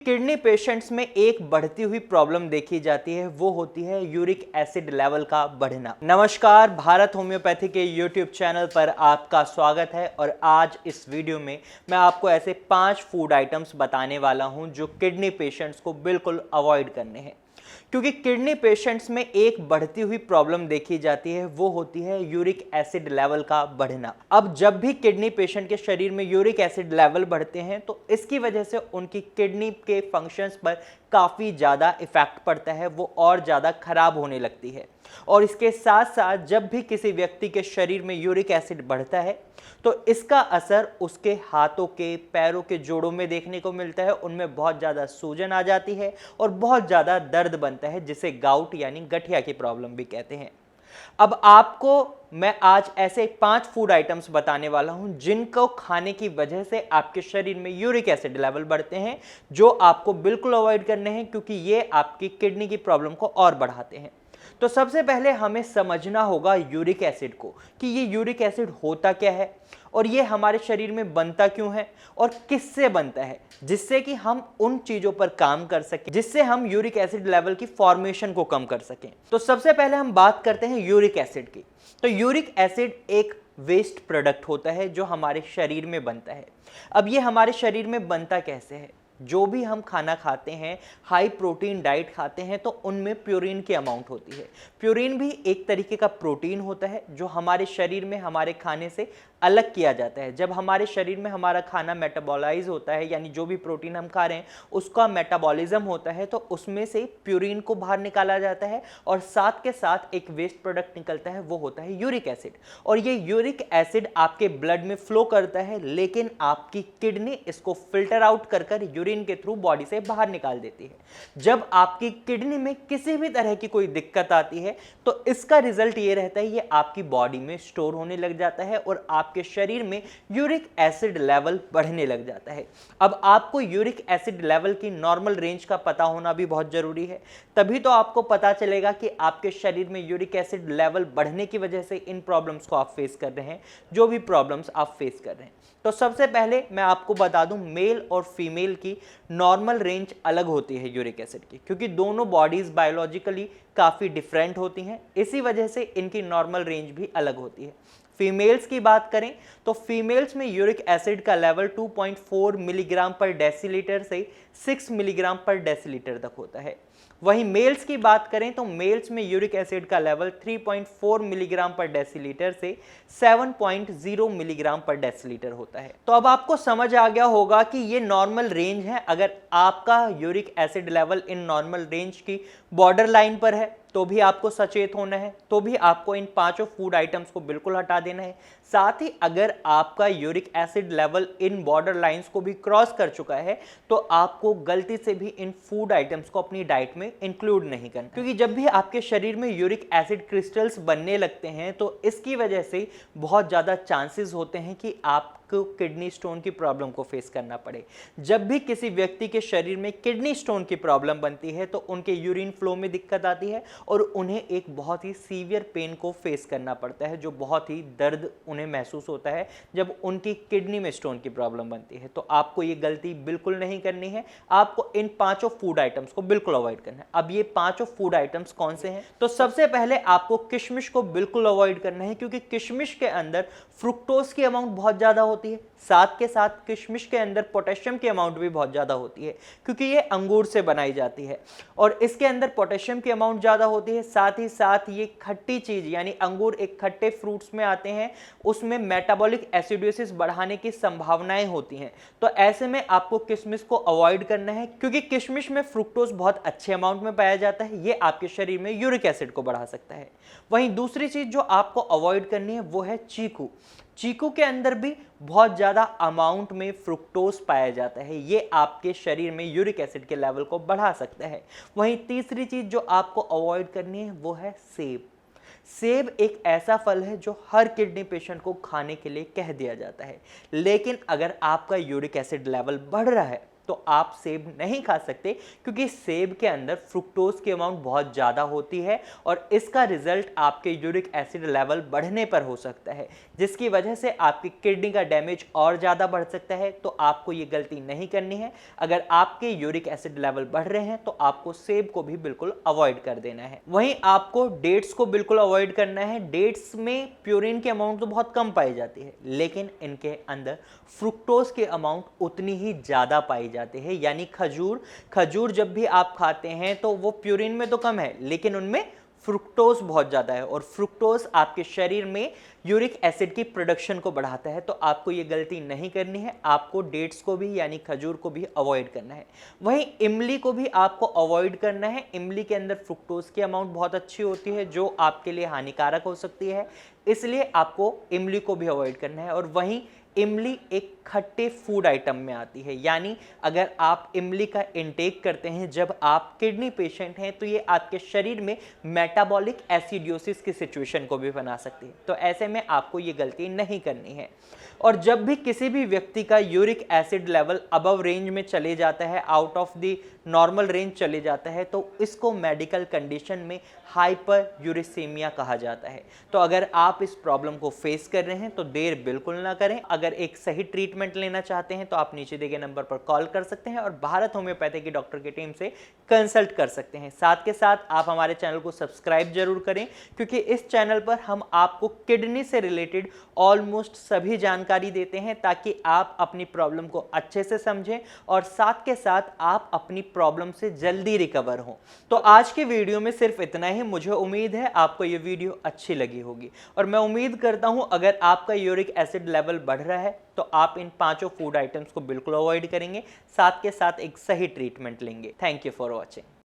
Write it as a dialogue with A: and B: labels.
A: Kidney patients में एक बढ़ती हुई प्रॉब्लम देखी जाती है, वो होती है यूरिक एसिड लेवल का बढ़ना। नमस्कार, भारत होम्योपैथी के यूट्यूब चैनल पर आपका स्वागत है। और आज इस वीडियो में मैं आपको ऐसे 5 फूड आइटम्स बताने वाला हूं जो किडनी पेशेंट्स को बिल्कुल अवॉइड करने हैं, क्योंकि किडनी पेशेंट्स में एक बढ़ती हुई प्रॉब्लम देखी जाती है, वो होती है यूरिक एसिड लेवल का बढ़ना। अब जब भी किडनी पेशेंट के शरीर में यूरिक एसिड लेवल बढ़ते हैं तो इसकी वजह से उनकी किडनी के फंक्शंस पर काफ़ी ज़्यादा इफेक्ट पड़ता है, वो और ज़्यादा खराब होने लगती है। और इसके साथ साथ जब भी किसी व्यक्ति के शरीर में यूरिक एसिड बढ़ता है तो इसका असर उसके हाथों के, पैरों के जोड़ों में देखने को मिलता है। उनमें बहुत ज़्यादा सूजन आ जाती है और बहुत ज़्यादा दर्द बनता है, जिसे गाउट यानी गठिया की प्रॉब्लम भी कहते हैं। अब आपको मैं आज ऐसे 5 फूड आइटम्स बताने वाला हूं जिनको खाने की वजह से आपके शरीर में यूरिक एसिड लेवल बढ़ते हैं, जो आपको बिल्कुल अवॉइड करने हैं, क्योंकि ये आपकी किडनी की प्रॉब्लम को और बढ़ाते हैं। तो सबसे पहले हमें समझना होगा यूरिक एसिड को, कि ये यूरिक एसिड होता क्या है और ये हमारे शरीर में बनता क्यों है और किससे बनता है, जिससे कि हम उन चीज़ों पर काम कर सकें जिससे हम यूरिक एसिड लेवल की फॉर्मेशन को कम कर सकें। तो सबसे पहले हम बात करते हैं यूरिक एसिड की। तो यूरिक एसिड एक वेस्ट प्रोडक्ट होता है जो हमारे शरीर में बनता है। अब ये हमारे शरीर में बनता कैसे है? जो भी हम खाना खाते हैं, हाई प्रोटीन डाइट खाते हैं, तो उनमें प्यूरिन की अमाउंट होती है। प्यूरिन भी एक तरीके का प्रोटीन होता है जो हमारे शरीर में हमारे खाने से अलग किया जाता है। जब हमारे शरीर में हमारा खाना मेटाबॉलाइज होता है, यानी जो भी प्रोटीन हम खा रहे हैं उसका मेटाबॉलिज्म होता है, तो उसमें से प्यूरिन को बाहर निकाला जाता है और साथ के साथ एक वेस्ट प्रोडक्ट निकलता है, वो होता है यूरिक एसिड। और ये यूरिक एसिड आपके ब्लड में फ्लो करता है, लेकिन आपकी किडनी इसको फिल्टर आउट कर यूरिन के थ्रू बॉडी से बाहर निकाल देती है। जब आपकी किडनी में किसी भी तरह की कोई दिक्कत आती है तो इसका रिजल्ट ये रहता है, ये आपकी बॉडी में स्टोर होने लग जाता है और आपके शरीर में यूरिक एसिड लेवल बढ़ने लग जाता है। अब आपको यूरिक एसिड लेवल की नॉर्मल रेंज का पता होना भी बहुत जरूरी है, तभी तो आपको पता चलेगा कि आपके शरीर में यूरिक एसिड लेवल बढ़ने की वजह से इन प्रॉब्लम्स को आप फेस कर रहे हैं, जो भी प्रॉब्लम्स आप फेस कर रहे हैं। तो सबसे पहले मैं आपको बता दूं, मेल और फीमेल की नॉर्मल रेंज अलग होती है यूरिक एसिड की, क्योंकि दोनों बॉडीज बायोलॉजिकली काफ़ी डिफरेंट होती हैं, इसी वजह से इनकी नॉर्मल रेंज भी अलग होती है। फीमेल्स की बात करें तो फीमेल्स में यूरिक एसिड का लेवल 2.4 मिलीग्राम पर डेसीलीटर से 6 मिलीग्राम पर डेसीलीटर तक होता है। वहीं मेल्स की बात करें तो मेल्स में यूरिक एसिड का लेवल 3.4 मिलीग्राम पर डेसीलीटर से 7.0 मिलीग्राम पर डेसीलीटर होता है। तो अब आपको समझ आ गया होगा कि ये नॉर्मल रेंज है। अगर आपका uric acid level in normal range की बॉर्डर लाइन पर है तो भी आपको सचेत होना है, तो भी आपको इन 5 फूड आइटम्स को बिल्कुल हटा देना है। साथ ही अगर आपका uric acid level in border lines को भी क्रॉस कर चुका है तो आपको गलती से भी इन फूड आइटम्स को अपनी डाइट में इंक्लूड नहीं करना, क्योंकि जब भी आपके शरीर में यूरिक एसिड क्रिस्टल्स बनने लगते हैं तो इसकी वजह से बहुत ज़्यादा चांसेस होते हैं कि आपको किडनी स्टोन की प्रॉब्लम को फेस करना पड़े। जब भी किसी व्यक्ति के शरीर में किडनी स्टोन की प्रॉब्लम बनती है तो उनके यूरिन फ्लो में दिक्कत आती है और उन्हें एक बहुत ही सीवियर पेन को फेस करना पड़ता है, जो बहुत ही दर्द उन्हें महसूस होता है जब उनकी किडनी में स्टोन की प्रॉब्लम बनती है। तो आपको ये गलती बिल्कुल नहीं करनी है, आपको इन 5 फूड आइटम्स को बिल्कुल अवॉइड करना है। अब ये 5 फूड आइटम्स कौन से हैं? तो सबसे पहले आपको किशमिश को बिल्कुल अवॉइड करना है, क्योंकि किशमिश के अंदर फ्रुक्टोज की अमाउंट बहुत ज़्यादा होती है। साथ के साथ किशमिश के अंदर पोटेशियम की अमाउंट भी बहुत ज़्यादा होती है, क्योंकि ये अंगूर से बनाई जाती है और इसके अंदर पोटेशियम की अमाउंट ज़्यादा होती है। साथ ही साथ ये खट्टी चीज़, यानी अंगूर एक खट्टे फ्रूट्स में आते हैं, उसमें मेटाबॉलिक एसिडोसिस बढ़ाने की संभावनाएं होती हैं। तो ऐसे में आपको किशमिश को अवॉइड करना है, क्योंकि किशमिश में फ्रुक्टोज बहुत अच्छे अमाउंट में पाया जाता है, ये आपके शरीर में यूरिक एसिड को बढ़ा सकता है। वहीं दूसरी चीज़ जो आपको अवॉइड करनी है वो है चीकू। चीकू के अंदर भी बहुत ज़्यादा अमाउंट में फ्रुक्टोज पाया जाता है, ये आपके शरीर में यूरिक एसिड के लेवल को बढ़ा सकता है। वहीं तीसरी चीज़ जो आपको अवॉइड करनी है वो है सेब। सेब एक ऐसा फल है जो हर किडनी पेशेंट को खाने के लिए कह दिया जाता है, लेकिन अगर आपका यूरिक एसिड लेवल बढ़ रहा है तो आप सेब नहीं खा सकते, क्योंकि सेब के अंदर फ्रुक्टोज की अमाउंट बहुत ज़्यादा होती है और इसका रिजल्ट आपके यूरिक एसिड लेवल बढ़ने पर हो सकता है, जिसकी वजह से आपकी किडनी का डैमेज और ज़्यादा बढ़ सकता है। तो आपको ये गलती नहीं करनी है। अगर आपके यूरिक एसिड लेवल बढ़ रहे हैं तो आपको सेब को भी बिल्कुल अवॉइड कर देना है। वहीं आपको डेट्स को बिल्कुल अवॉइड करना है। डेट्स में प्यूरिन की अमाउंट तो बहुत कम पाई जाती है, लेकिन इनके अंदर फ्रुक्टोज की अमाउंट उतनी ही ज़्यादा पाई जाती है। यानी खजूर जब भी आप खाते हैं तो वो प्यूरिन में तो कम है, लेकिन उनमें फ्रुक्टोज बहुत ज़्यादा है और फ्रुक्टोज आपके शरीर में यूरिक एसिड की प्रोडक्शन को बढ़ाता है। तो आपको ये गलती नहीं करनी है। आपको डेट्स को भी यानी खजूर को भी अवॉइड करना है। वहीं इमली को भी आपको अवॉइड करना है। इमली के अंदर फ्रुक्टोज की अमाउंट बहुत अच्छी होती है, जो आपके लिए हानिकारक हो सकती है, इसलिए आपको इमली को भी अवॉइड करना है। और वहीं इमली एक खट्टे फूड आइटम में आती है, यानी अगर आप इमली का इंटेक करते हैं जब आप किडनी पेशेंट हैं तो ये आपके शरीर में मेटाबॉलिक एसिडोसिस की सिचुएशन को भी बना सकती है। तो ऐसे में आपको ये गलती नहीं करनी है। और जब भी किसी भी व्यक्ति का uric acid level above range में चले जाता है, out of the normal range चले जाता है, तो इसको मेडिकल कंडीशन में हाइपर यूरिसीमिया कहा जाता है। तो अगर आप इस प्रॉब्लम को फेस कर रहे हैं तो देर बिल्कुल ना करें। अगर एक सही ट्रीटमेंट लेना चाहते हैं तो आप नीचे दिए गए नंबर पर कॉल कर सकते हैं और भारत होम्योपैथी की डॉक्टर की टीम से कंसल्ट कर सकते हैं। साथ के साथ आप हमारे चैनल को सब्सक्राइब जरूर करें, क्योंकि इस चैनल पर हम आपको किडनी से रिलेटेड ऑलमोस्ट सभी जानकारी देते हैं, ताकि आप अपनी प्रॉब्लम को अच्छे से समझें और साथ के साथ आप अपनी प्रॉब्लम से जल्दी रिकवर हो। तो आज के वीडियो में सिर्फ इतना ही। मुझे उम्मीद है आपको ये वीडियो अच्छी लगी होगी और मैं उम्मीद करता हूं अगर आपका यूरिक एसिड लेवल बढ़ रहा है तो आप इन 5 फूड आइटम्स को बिल्कुल अवॉइड करेंगे, साथ के साथ एक सही ट्रीटमेंट लेंगे। Thank you for watching.